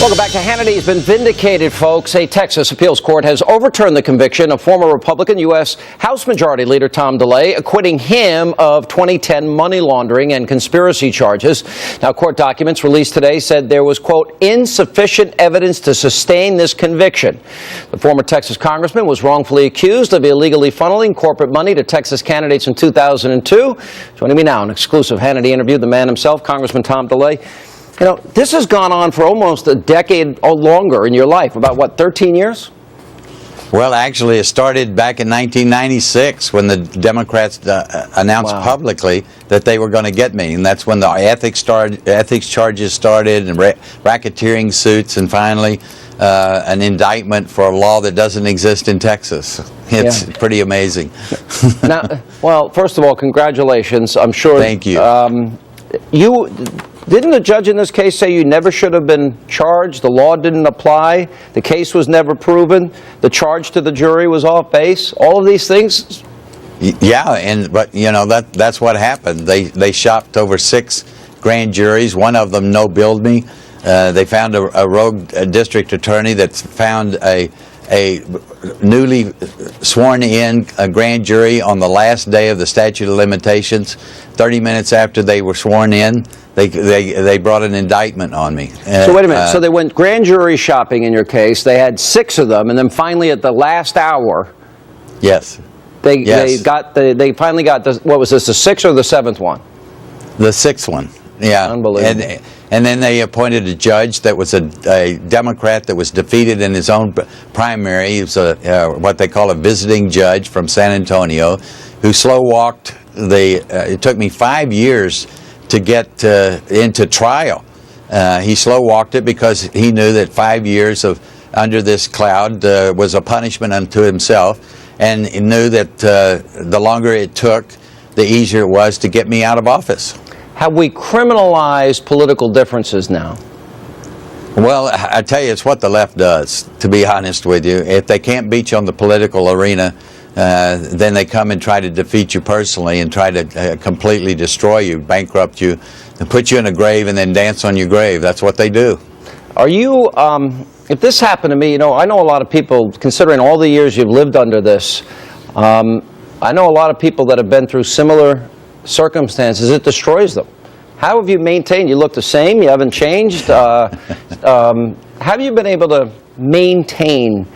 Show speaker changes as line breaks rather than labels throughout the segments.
Welcome back to Hannity. Has been vindicated, folks. A Texas appeals court has overturned the conviction of former Republican U.S. House Majority Leader TomDeLay, acquitting him of 2010 money laundering and conspiracy charges. Now, court documents released today said there was, quote, insufficient evidence to sustain this conviction. The former Texas congressman was wrongfully accused of illegally funneling corporate money to Texas candidates in 2002. Joining me now, an exclusive Hannity interview, the man himself, Congressman TomDeLay. You know, this has gone on for almost a decade or longer in your life, about, what, 13 years?
Well, actually, it started back in 1996 when the Democrats announced publicly that they were going to get me. And that's when the ethics charges started, and racketeering suits, and finally an indictment for a law that doesn't exist in Texas. It's pretty amazing.
Now, well, first of all, congratulations. I'm sure.
Thank you.
Didn't the judge in this case say you never should have been charged? The law didn't apply. The case was never proven. The charge to the jury was off base. All of these things.
Yeah, but you know that's what happened. They shopped over 6 grand juries. One of them no-billed me. They found a rogue district attorney that found a newly sworn-in grand jury on the last day of the statute of limitations. 30 minutes after they were sworn in, they brought an indictment on me.
So wait a minute. So they went grand jury shopping in your case. They had 6 of them, and then finally at the last hour,
yes,
they finally got what was this? The 6th or the 7th one?
The 6th one. Yeah,
unbelievable.
And then they appointed a judge that was a Democrat that was defeated in his own primary. He was what they call a visiting judge from San Antonio, who slow-walked it took me 5 years to get into trial. He slow-walked it because he knew that 5 years of under this cloud was a punishment unto himself, and he knew that the longer it took, the easier it was to get me out of office.
Have we criminalized political differences now?
Well, I tell you, it's what the left does, to be honest with you. If they can't beat you on the political arena, then they come and try to defeat you personally and try to completely destroy you, bankrupt you, and put you in a grave and then dance on your grave. That's what they do.
Are you, if this happened to me, you know, I know a lot of people, considering all the years you've lived under this, I know a lot of people that have been through similar circumstances. It destroys them. How have you maintained? You look the same. You haven't changed. Have you been able to maintain,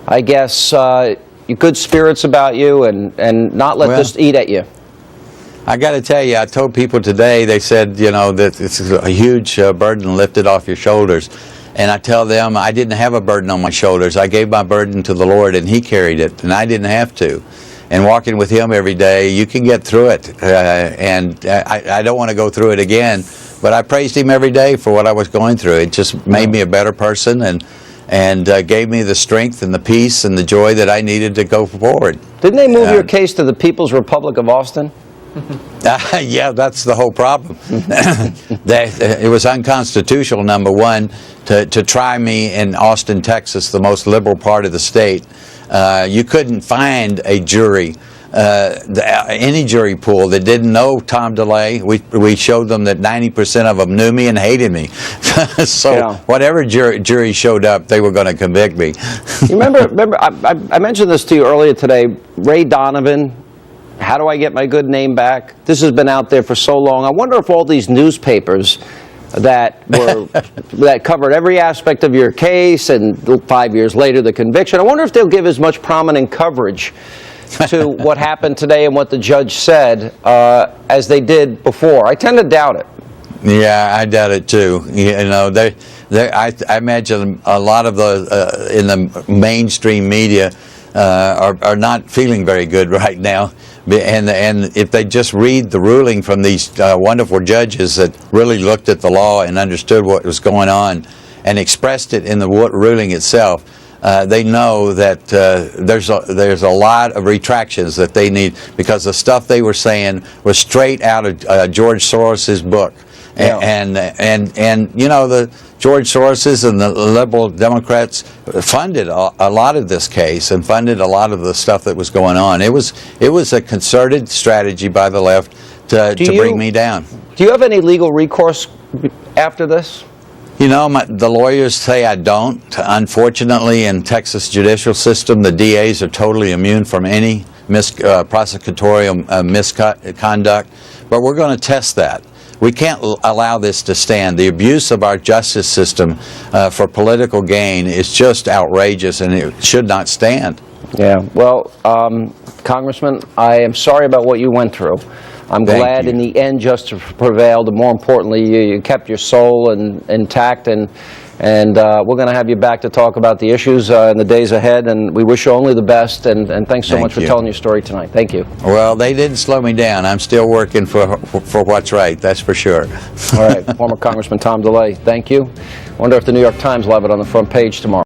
I guess, your good spirits about you and not let this eat at you?
I got to tell you, I told people today, they said, you know, that this is a huge burden lifted off your shoulders. And I tell them I didn't have a burden on my shoulders. I gave my burden to the Lord, and He carried it, and I didn't have to. And walking with Him every day, you can get through it. And I don't want to go through it again, but I praised Him every day for what I was going through. It just made me a better person and gave me the strength and the peace and the joy that I needed to go forward.
Didn't they move your case to the People's Republic of Austin?
Yeah, that's the whole problem. It was unconstitutional, number one, to try me in Austin, Texas, the most liberal part of the state. You couldn't find a jury, any jury pool that didn't know TomDeLay. We showed them that 90% of them knew me and hated me. So whatever jury showed up, they were going to convict me.
You remember I mentioned this to you earlier today, Ray Donovan. How do I get my good name back? This has been out there for so long. I wonder if all these newspapers that covered every aspect of your case, and 5 years later the conviction, I wonder if they'll give as much prominent coverage to what happened today and what the judge said as they did before. I tend to doubt it.
Yeah, I doubt it too. You know, I imagine a lot of the in the mainstream media are not feeling very good right now. And if they just read the ruling from these wonderful judges that really looked at the law and understood what was going on and expressed it in the ruling itself, they know that there's a lot of retractions that they need, because the stuff they were saying was straight out of George Soros's book. Yeah. And you know, the George Soros's and the liberal Democrats funded a lot of this case and funded a lot of the stuff that was going on. It was a concerted strategy by the left to bring me down.
Do you have any legal recourse after this?
You know, the lawyers say I don't. Unfortunately, in Texas judicial system, the DAs are totally immune from any prosecutorial misconduct. But we're going to test that. We can't allow this to stand. The abuse of our justice system for political gain is just outrageous, and it should not stand.
Yeah. Well, Congressman, I am sorry about what you went through. I'm glad in the end justice prevailed, and more importantly, you kept your soul intact, and we're going to have you back to talk about the issues in the days ahead, and we wish you only the best, and thanks so much for telling your story tonight. Thank you.
Well, they didn't slow me down. I'm still working for what's right, that's for sure.
All right, former Congressman TomDeLay, thank you. I wonder if the New York Times will have it on the front page tomorrow.